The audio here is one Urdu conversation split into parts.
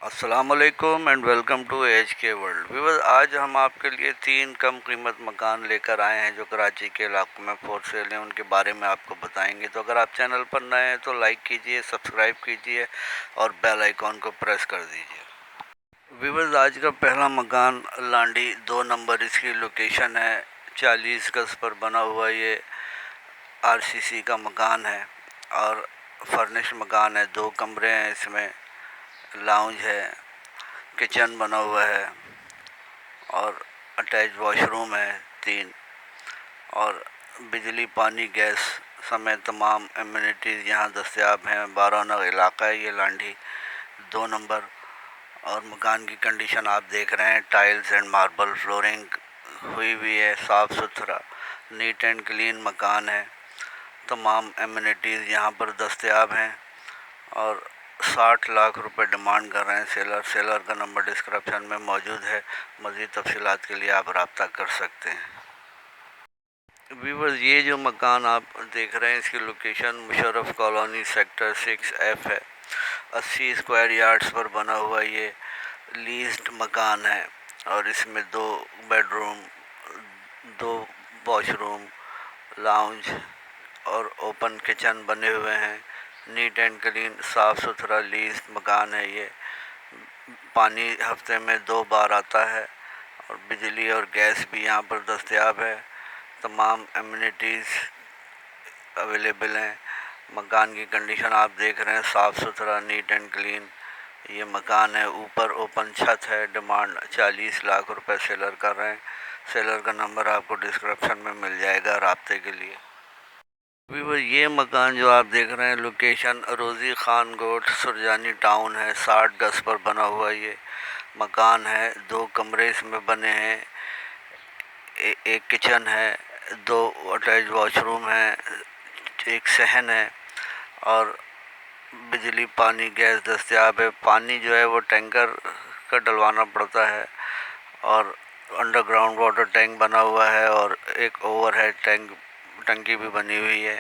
السلام علیکم اینڈ ویلکم ٹو ایچ کے ورلڈ ویورز. آج ہم آپ کے لیے 3 کم قیمت مکان لے کر آئے ہیں جو کراچی کے علاقوں میں فور سیل ہیں. ان کے بارے میں آپ کو بتائیں گے. تو اگر آپ چینل پر نئے ہیں تو لائک کیجئے، سبسکرائب کیجئے اور بیل آئیکن کو پریس کر دیجئے. ویورز، آج کا پہلا مکان لانڈی 2 نمبر اس کی لوکیشن ہے. 40 گز پر بنا ہوا یہ RCC کا مکان ہے اور فرنش مکان ہے. 2 کمرے ہیں اس میں، لاؤنج ہے، کچن بنا ہوا ہے اور اٹیچ واش روم ہے 3، اور بجلی، پانی، گیس سمیت تمام ایمینٹیز یہاں دستیاب ہیں. 12 نگ علاقہ ہے یہ لانڈی 2 نمبر. اور مکان کی کنڈیشن آپ دیکھ رہے ہیں، ٹائلز اینڈ ماربل فلورنگ ہوئی ہوئی ہے، صاف ستھرا نیٹ اینڈ کلین مکان ہے. تمام ایمینٹیز یہاں پر دستیاب ہیں اور 60 لاکھ روپے ڈیمانڈ کر رہے ہیں سیلر کا نمبر ڈسکرپشن میں موجود ہے. مزید تفصیلات کے لیے آپ رابطہ کر سکتے ہیں. ویورز، یہ جو مکان آپ دیکھ رہے ہیں اس کی location Musharraf colony sector 6F ہے. 80 اسکوائر یارڈز پر بنا ہوا یہ لیزڈ مکان ہے اور اس میں 2 bed room, 2 wash room, lounge اور اوپن کچن بنے ہوئے ہیں. نیٹ اینڈ کلین، صاف ستھرا لیزڈ مکان ہے یہ. پانی ہفتے میں 2 بار آتا ہے اور بجلی اور گیس بھی یہاں پر دستیاب ہے. تمام ایمینٹیز اویلیبل ہیں. مکان کی کنڈیشن آپ دیکھ رہے ہیں، صاف ستھرا نیٹ اینڈ کلین یہ مکان ہے. اوپر اوپن چھت ہے. ڈیمانڈ 40 لاکھ روپے سیلر کر رہے ہیں. سیلر کا نمبر آپ کو ڈسکرپشن میں مل جائے گا رابطے کے لیے. ویور، یہ مکان جو آپ دیکھ رہے ہیں لوکیشن روزی خان گوٹ سرجانی ٹاؤن ہے. 60 گز پر بنا ہوا یہ مکان ہے. 2 کمرے اس میں بنے ہیں، ایک کچن ہے، 2 اٹیچ واش روم ہیں، ایک صحن ہے اور بجلی، پانی، گیس دستیاب ہے. پانی جو ہے وہ ٹینکر کا ڈلوانا پڑتا ہے اور انڈر گراؤنڈ واٹر ٹینک بنا ہوا ہے اور ایک اوور ہیڈ ٹنکی بھی بنی ہوئی ہے.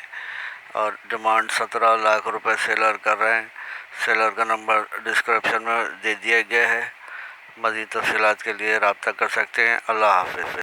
اور ڈیمانڈ 17 لاکھ روپے سیلر کر رہے ہیں. سیلر کا نمبر ڈسکرپشن میں دے دیا گیا ہے. مزید تفصیلات کے لیے رابطہ کر سکتے ہیں. اللہ حافظ.